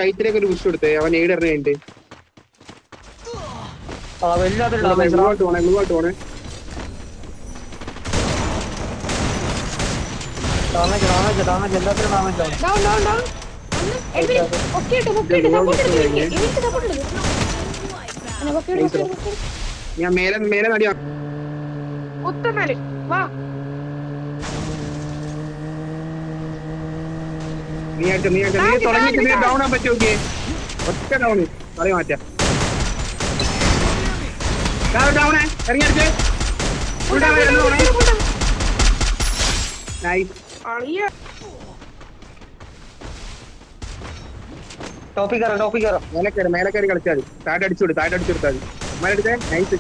റൈറ്റിലേക്ക് ഒരു പുഷ് കൊടുത്തേ. അവൻ എയ്ഡ് എറിഞ്ഞിട്ടുണ്ട്. ഗ്ലൂവാട്ട് പോണേ. ഞാൻ മേലെ നടിയാ. നീ തുടങ്ങി ഡൗൺ ആൻ പറ്റുമോ? ഒറ്റ ഡൗണ് കളി മാറ്റാം. ഡൗണേ ഇറങ്ങിയടിച്ചേ. മേലക്കറി കളിച്ചാൽ മതി. താഴെ അടിച്ചുകൊടുത്താൽ മതി. മേലെടുത്തേ. നൈസ്.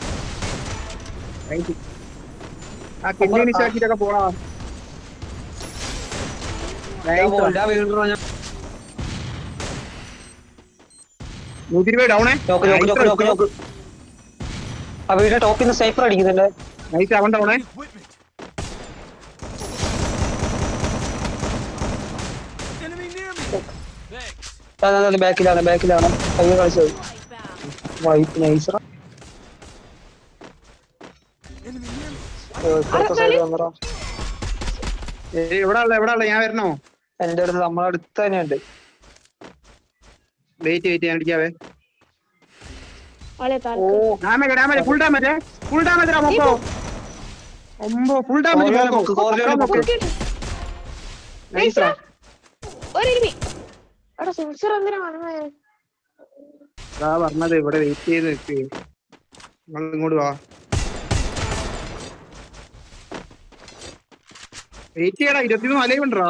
ആ കിഡ്നി മിസ്സാക്കിട്ടൊക്കെ പോണോ? 120 ഡൗണേ. അവരുടെ ടോപ്പിൽ നിന്ന് സൈഫർ അടിക്കുന്നുണ്ട്. നൈസ്. അവൻ ഡൗണേ. ബാക്കിലാണ് കയ്യിൽ കളിച്ചത്. വൈറ്റ് നൈസറ. എവിടെ ഞാൻ വരണോ? എന്റെ അടുത്ത് നമ്മളെ അടുത്ത് തന്നെയുണ്ട്. വെയിറ്റ് ഞാൻ അടിക്കാവേ. Full damage. Full damage. പറഞ്ഞത് ഇവിടെ വെയിറ്റ് ചെയ്ത് നിൽക്ക്. ഇങ്ങോട്ട് വാ. വെയിറ്റ് ചെയ്യടാ. 23 അലൈവുണ്ടോ?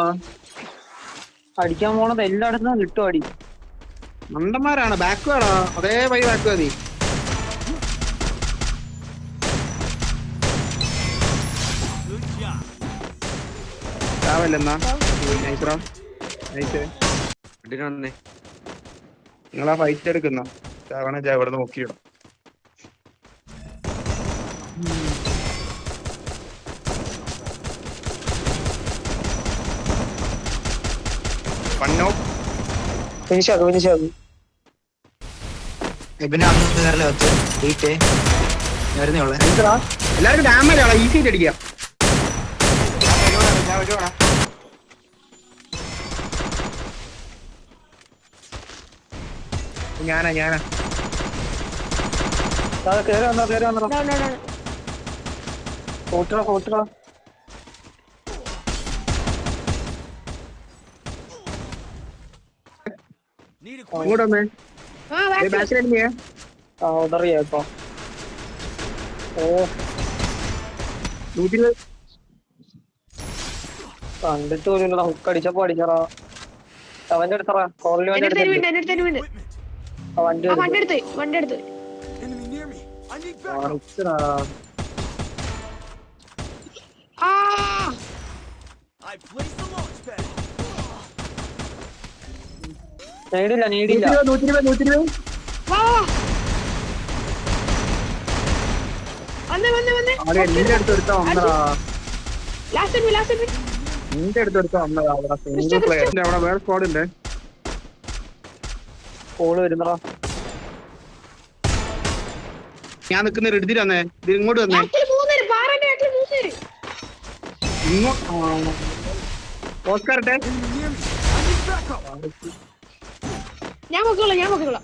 അടിക്കാൻ പോണത് എല്ലായിടത്തും കിട്ടും അടി. മണ്ടന്മാരാണ്. ബാക്ക് വേടാ. അതേ വഴി ബാക്ക് മതി. ചാവല്ലെന്നാ. നൈസ്റാ. നൈസ്. നിങ്ങളാ ഫൈറ്റ് എടുക്കുന്ന ചാവണ ഇവിടെ നോക്കിയിടും. എല്ലാവർക്കും ഡാമേജ് ആണോ? ഈസി ആയിട്ട് അടിക്കാം. ഞാനാ ഇങ്ങോട്ട് വന്നേ. ബാക്കിലടിഞ്ഞേ. ഉടറിയാ. ഓ 120 കണ്ടിട്ട് പോലും ഹുക്ക് അടിച്ചപ്പോ അടിച്ചറാ. അവന്റെ അടുത്തറാ. വണ്ടി എടുത്ത് നീടില്ല. 120. നിന്റെ അടുത്ത് വന്നതാ. അവിടെ വേറെ സ്ക്വാഡ് ഉണ്ട്. കോള് വരുന്നടാ. ഞാൻ നിക്കുന്ന എടുത്തിട്ട് വന്നേ. ഇത് ഇങ്ങോട്ട് വന്നേ. ഓസ്കാർട്ടെ. ഞാൻ പൊക്കോളാം.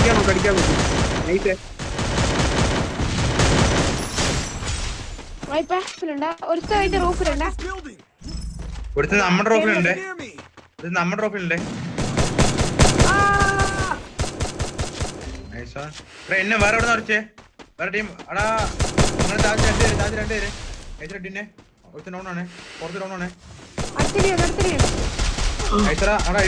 അടിക്കാൻ നോക്ക്. നൈസ്. നമ്മുടെ റോഫിലുണ്ട്. എന്നെ വേറെ എവിടെ നിറച്ചേ? വേറെ ടീം അടാ. രണ്ടുപേര് ടീന്നെ ഒരുത്ത ഡൗണാണ്. പുറത്ത് ഡൗണാണ്. അടാ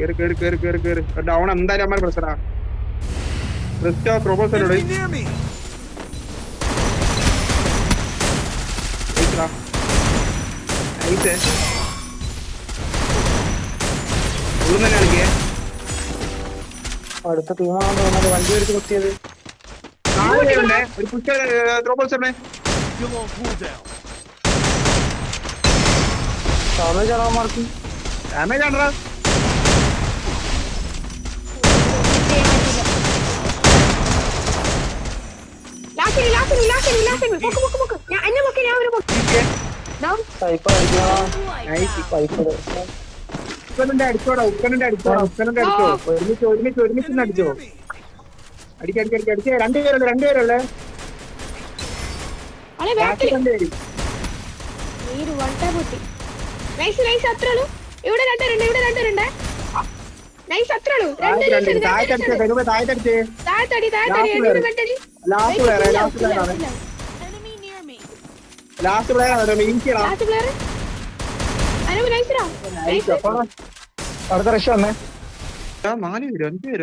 കേറി ഡൗൺ എന്തായാലും അമ്മ പ്രശ്നടാ ക്രിസ്റ്റോ പ്രൊപ്പോസലോട് ഉള്ളും തന്നെ കളിക്കേ അടുത്ത ടീമാണെന്ന് തോന്നുന്നത് വണ്ടി എടുത്ത് കുത്തിയത്. 4 പേരുണ്ട് ഒരു പുഷ് പ്രൊപ്പോസലിനെ ഡാമേജ് ആണവന്മാർക്ക്. ഡാമേജ് ആണോ സൈപ്പർ അടിക്കണം. സൈപ്പർ ഉക്കനന്റെ അടിച്ചോ ഒരുമിച്ച് അടിച്ചോ അടിച്ചേ രണ്ടുപേരുള്ളേ താഴത്തടിച്ചേ ലാസ്റ്റ് പ്ലെയർ അടുത്ത രക്ഷ വന്നേ. 4 പേരോ 5 പേരോ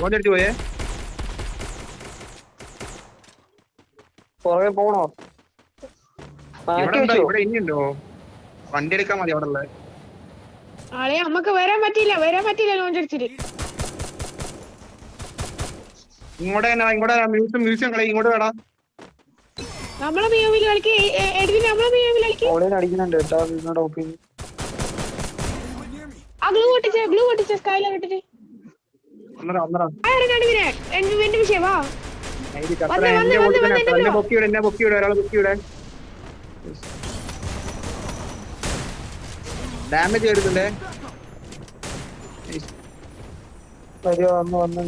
ഓടിച്ചു പോയേ പുറകെ പോണോ? മാറ്റി വെച്ചോ. ഇവിടെ ഇനിയുണ്ടോ വണ്ടി എടുക്കാൻ മതി അവിടെ ഉള്ളത് ആളെ നമുക്ക് വരാൻ പറ്റില്ല ലോഞ്ച് അടിച്ചിട്ട്. ഇങ്ങോട്ട് മ്യൂസിയം കളി ഇങ്ങോട്ട് വേടാ നമ്മളെ മിയോവിൽ കളിക്ക് നമ്മളെ മിയോവിൽ കളിക്ക്. ഓളേൻ അടിക്കുന്നുണ്ട് കേട്ടാ. ടോപ്പിൽ ആ ഗ്ലൂ പൊട്ടിച്ച സ്കൈലർ ഇട്ടിട്ട് എന്റെ വിഷയവാ എന്നെ പൊക്കിയുടെ ഒരാളെ പൊക്കിയുടെ ഡാമേജ് വരുന്നുണ്ടേ വരുവോ? വന്ന്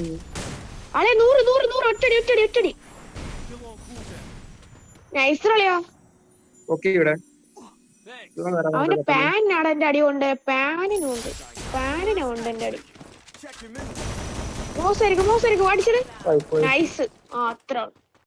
അളെ 100 ഒറ്റടി നൈസ് കളിയാ. പൊക്കിയുടെ അവന്റെ പാനാണ് എന്റെ അടി കൊണ്ട് പാനിനുണ്ട് എന്റെ അടി. മോശമായിരിക്കും അടിച്ചത്. നൈസ് അത്ര